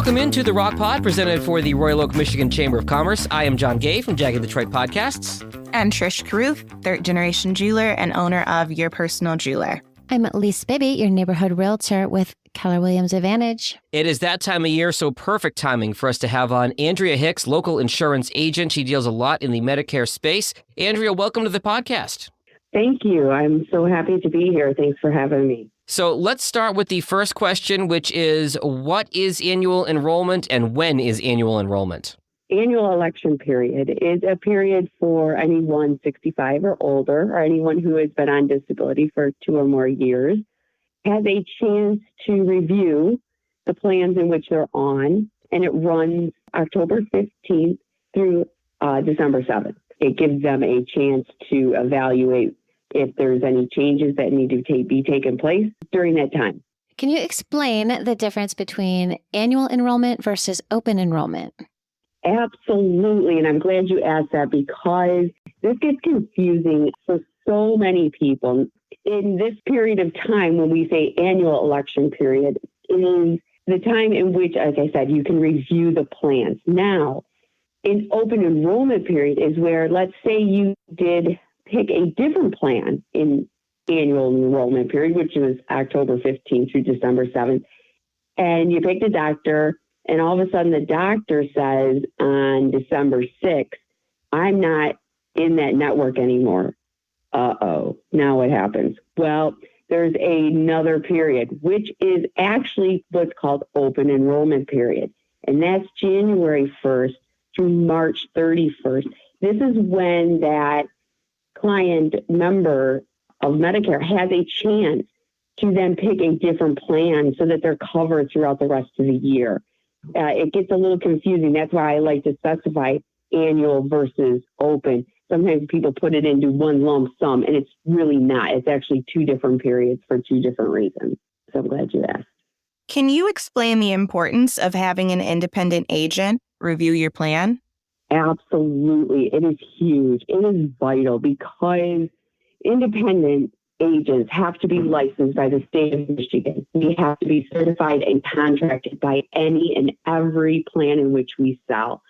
Welcome into the Rocc Pod, presented for the Royal Oak, Michigan Chamber of Commerce. I am John Gay from Jagged Detroit Podcasts. And Trish Caruth, third-generation jeweler and owner of Your Personal Jeweler. I'm Lise Bibby, your neighborhood realtor with Keller Williams Advantage. It is that time of year, so perfect timing for us to have on Andrea Hicks, local insurance agent. She deals a lot in the Medicare space. Andrea, welcome to the podcast. Thank you. I'm so happy to be here. Thanks for having me. So let's start with the first question, which is, what is annual enrollment and when is annual enrollment? Annual election period is a period for anyone 65 or older, or anyone who has been on disability for 2 or more years, has a chance to review the plans in which they're on, and it runs October 15th through December 7th. It gives them a chance to evaluate if there's any changes that need to be taken place during that time. Can you explain the difference between annual enrollment versus open enrollment? Absolutely. And I'm glad you asked that, because this gets confusing for so many people. In this period of time, when we say annual election period, it is the time in which, like I said, you can review the plans. Now, in open enrollment period is where, let's say you did pick a different plan in annual enrollment period, which was October 15th through December 7th, and you picked a doctor, and all of a sudden the doctor says on December 6th, I'm not in that network anymore. Uh-oh, now what happens? Well, there's another period, which is actually what's called open enrollment period, and that's January 1st through March 31st. This is when that client member of Medicare has a chance to then pick a different plan so that they're covered throughout the rest of the year. It gets a little confusing. That's why I like to specify annual versus open. Sometimes people put it into one lump sum, and it's really not. It's actually 2 different periods for 2 different reasons. So I'm glad you asked. Can you explain the importance of having an independent agent review your plan? Absolutely. It is huge. It is vital, because independent agents have to be licensed by the state of Michigan. We have to be certified and contracted by any and every plan in which we sell.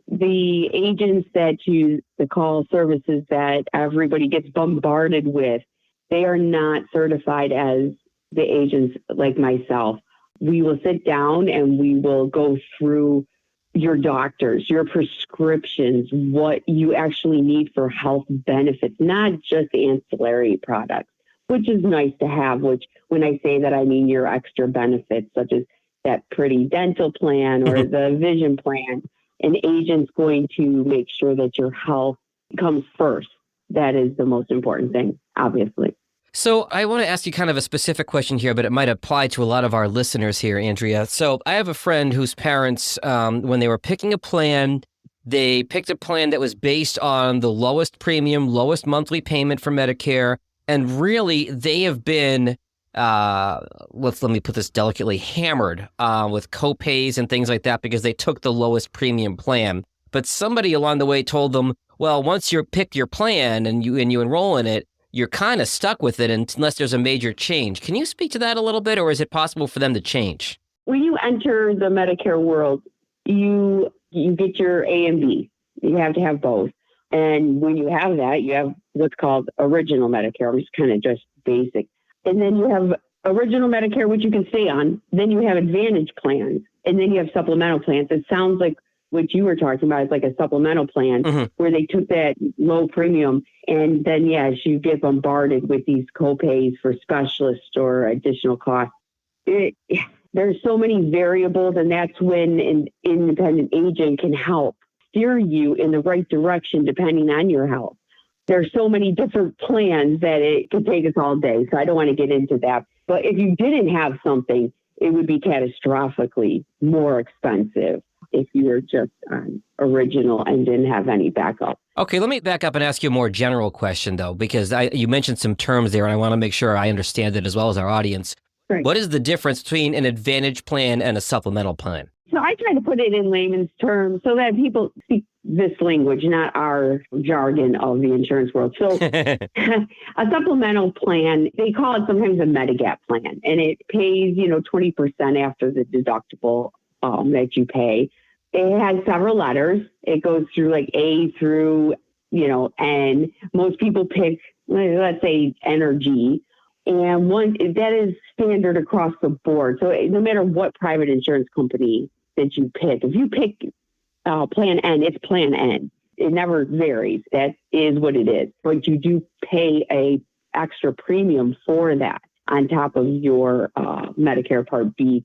The agents that use the call services that everybody gets bombarded with, they are not certified as the agents like myself. We will sit down and we will go through your doctors, your prescriptions, what you actually need for health benefits, not just ancillary products, which is nice to have, which when I say that, I mean your extra benefits, such as that pretty dental plan or the vision plan. An agent's going to make sure that your health comes first. That is the most important thing, obviously. So I want to ask you kind of a specific question here, but it might apply to a lot of our listeners here, Andrea. So I have a friend whose parents, when they were picking a plan, they picked a plan that was based on the lowest premium, lowest monthly payment for Medicare. And really, they have been, let me put this delicately, hammered with co-pays and things like that because they took the lowest premium plan. But somebody along the way told them, well, once you pick your plan and you enroll in it, you're kind of stuck with it unless there's a major change. Can you speak to that a little bit, or is it possible for them to change? When you enter the Medicare world, you get your A and B. You have to have both. And when you have that, you have what's called original Medicare, which is kind of just basic. And then you have original Medicare, which you can stay on. Then you have Advantage plans. And then you have supplemental plans. It sounds like what you were talking about is like a supplemental plan where they took that low premium, and then, yes, you get bombarded with these co-pays for specialists or additional costs. There's so many variables, and that's when an independent agent can help steer you in the right direction depending on your health. There's so many different plans that it could take us all day, so I don't want to get into that. But if you didn't have something, it would be catastrophically more expensive if you were just on original and didn't have any backup. Okay, let me back up and ask you a more general question, though, because you mentioned some terms there, and I want to make sure I understand it as well as our audience. Right. What is the difference between an Advantage plan and a supplemental plan? So I try to put it in layman's terms so that people speak this language, not our jargon of the insurance world. So a supplemental plan, they call it sometimes a Medigap plan, and it pays, 20% after the deductible that you pay. It has several letters. It goes through like A through, N. Most people pick, let's say, N or G. And that is standard across the board. So no matter what private insurance company that you pick, if you pick Plan N, it's Plan N. It never varies. That is what it is. But you do pay a extra premium for that on top of your Medicare Part B,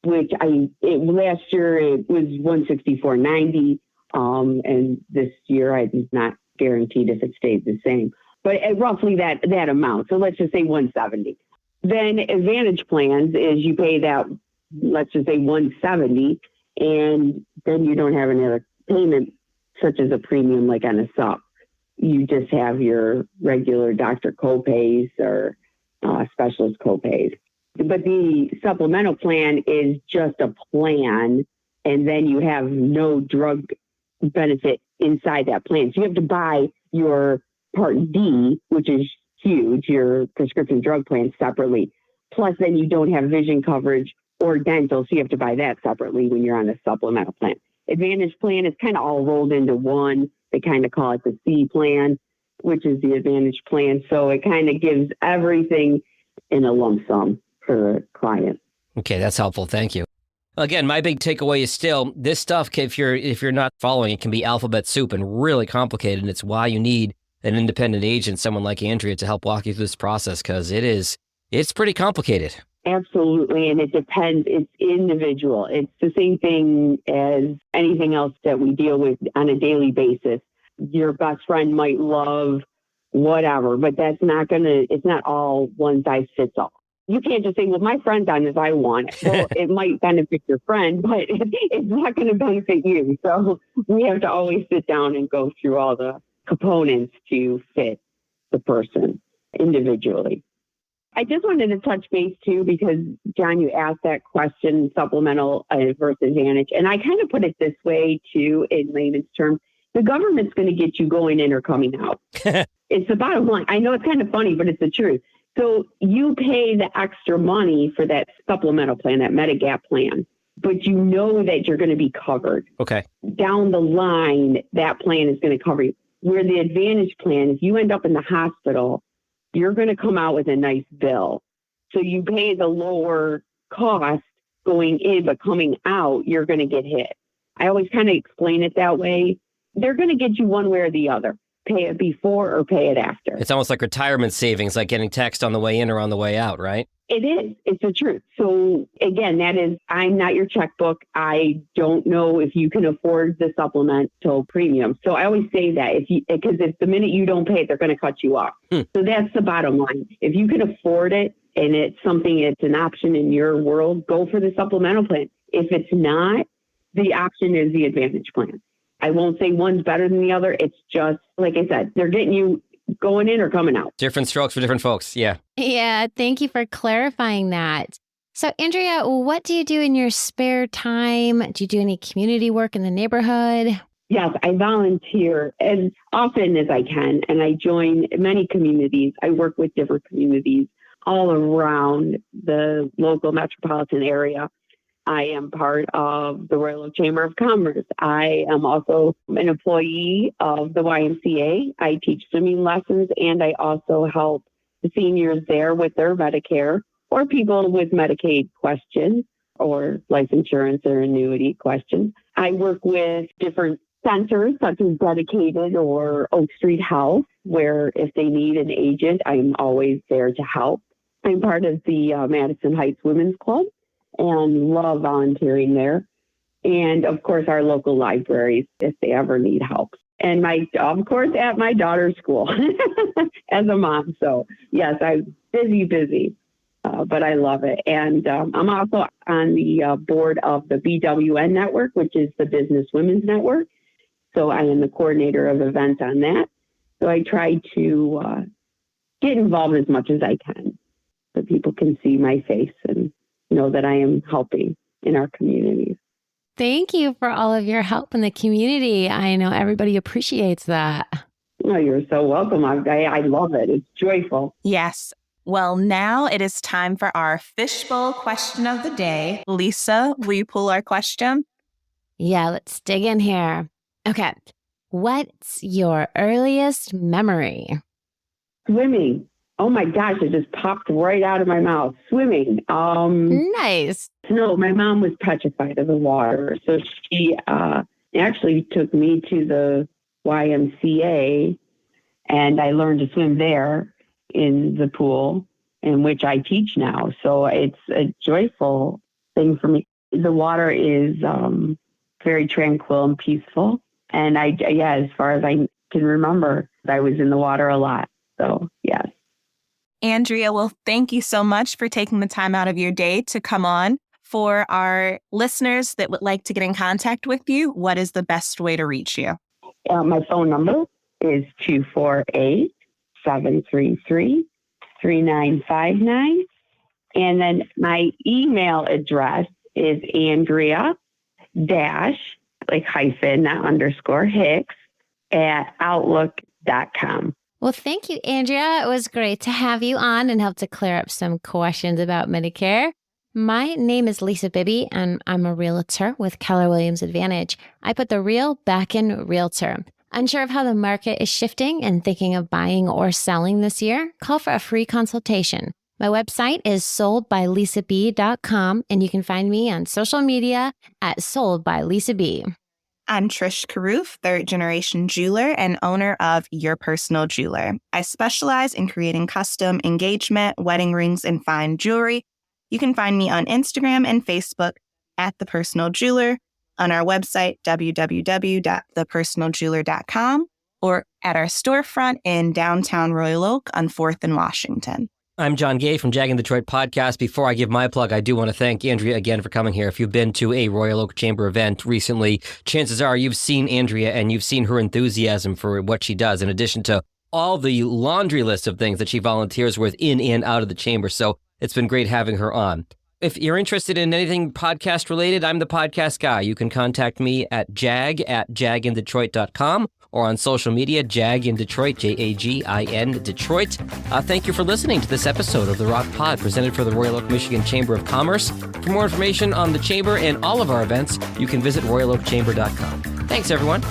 which last year it was $164.90, and this year I'm not guaranteed if it stays the same, but at roughly that amount. So let's just say $170. Then Advantage plans is you pay that, let's just say $170, and then you don't have another payment such as a premium like on a sup. You just have your regular doctor copays or specialist copays. But the supplemental plan is just a plan, and then you have no drug benefit inside that plan. So you have to buy your Part D, which is huge, your prescription drug plan separately. Plus, then you don't have vision coverage or dental, so you have to buy that separately when you're on a supplemental plan. Advantage plan is kind of all rolled into one. They kind of call it the C plan, which is the Advantage plan. So it kind of gives everything in a lump sum for the client. Okay, that's helpful. Thank you. Again, my big takeaway is still this stuff, if you're not following, it can be alphabet soup and really complicated. And it's why you need an independent agent, someone like Andrea, to help walk you through this process, because it's pretty complicated. Absolutely. And it depends. It's individual. It's the same thing as anything else that we deal with on a daily basis. Your best friend might love whatever, but it's not all one size fits all. You can't just say, well, my friend's on this, I want it. Well, it might benefit your friend, but it's not going to benefit you. So we have to always sit down and go through all the components to fit the person individually. I just wanted to touch base too, because John, you asked that question, supplemental versus Advantage. And I kind of put it this way too, in layman's terms. The government's going to get you going in or coming out. It's the bottom line. I know it's kind of funny, but it's the truth. So you pay the extra money for that supplemental plan, that Medigap plan, but you know that you're going to be covered. Okay. Down the line, that plan is going to cover you. Where the Advantage plan, if you end up in the hospital, you're going to come out with a nice bill. So you pay the lower cost going in, but coming out, you're going to get hit. I always kind of explain it that way. They're going to get you one way or the other. Pay it before or pay it after. It's almost like retirement savings, like getting taxed on the way in or on the way out, right? It is. It's the truth. So again, I'm not your checkbook. I don't know if you can afford the supplemental premium. So I always say that because if the minute you don't pay it, they're going to cut you off. So that's the bottom line. If you can afford it and it's an option in your world, go for the supplemental plan. If it's not, the option is the Advantage plan. I won't say one's better than the other. It's just, like I said, they're getting you going in or coming out. Different strokes for different folks. Yeah. Yeah. Thank you for clarifying that. So, Andrea, what do you do in your spare time? Do you do any community work in the neighborhood? Yes, I volunteer as often as I can, and I join many communities. I work with different communities all around the local metropolitan area. I am part of the Royal Oak Chamber of Commerce. I am also an employee of the YMCA. I teach swimming lessons, and I also help the seniors there with their Medicare or people with Medicaid questions or life insurance or annuity questions. I work with different centers such as Dedicated or Oak Street Health, where if they need an agent, I'm always there to help. I'm part of the Madison Heights Women's Club and love volunteering there. And of course, our local libraries, if they ever need help. And of course, at my daughter's school as a mom. So yes, I'm busy, but I love it. And I'm also on the board of the BWN network, which is the Business Women's Network. So I am the coordinator of events on that. So I try to get involved as much as I can so people can see my face and know that I am helping in our communities. Thank you for all of your help in the community. I know everybody appreciates that. Oh, you're so welcome. I love it. It's joyful. Yes. Well, now it is time for our fishbowl question of the day. Lisa, will you pull our question? Yeah, let's dig in here. Okay. What's your earliest memory? Swimming. Oh my gosh, it just popped right out of my mouth. Swimming. Nice. No, my mom was petrified of the water. So she actually took me to the YMCA, and I learned to swim there in the pool in which I teach now. So it's a joyful thing for me. The water is very tranquil and peaceful. And as far as I can remember, I was in the water a lot. So, yes. Andrea, well, thank you so much for taking the time out of your day to come on. For our listeners that would like to get in contact with you, what is the best way to reach you? My phone number is 248-733-3959. And then my email address is Andrea- not underscore Hicks at Outlook.com. Well, thank you, Andrea. It was great to have you on and help to clear up some questions about Medicare. My name is Lisa Bibby, and I'm a realtor with Keller Williams Advantage. I put the real back in realtor. Unsure of how the market is shifting and thinking of buying or selling this year? Call for a free consultation. My website is soldbylisab.com, and you can find me on social media at soldbylysab. I'm Trish Carruth, third-generation jeweler and owner of Your Personal Jeweler. I specialize in creating custom engagement, wedding rings, and fine jewelry. You can find me on Instagram and Facebook at The Personal Jeweler, on our website, www.thepersonaljeweler.com, or at our storefront in downtown Royal Oak on 4th and Washington. I'm John Gay from Jag in Detroit Podcast. Before I give my plug, I do want to thank Andrea again for coming here. If you've been to a Royal Oak Chamber event recently, chances are you've seen Andrea and you've seen her enthusiasm for what she does, in addition to all the laundry list of things that she volunteers with in and out of the chamber. So it's been great having her on. If you're interested in anything podcast related, I'm the podcast guy. You can contact me at jagindetroit.com or on social media, Jag in Detroit, JAGIN Detroit. Thank you for listening to this episode of the Rocc Pod, presented for the Royal Oak, Michigan Chamber of Commerce. For more information on the Chamber and all of our events, you can visit royaloakchamber.com. Thanks, everyone.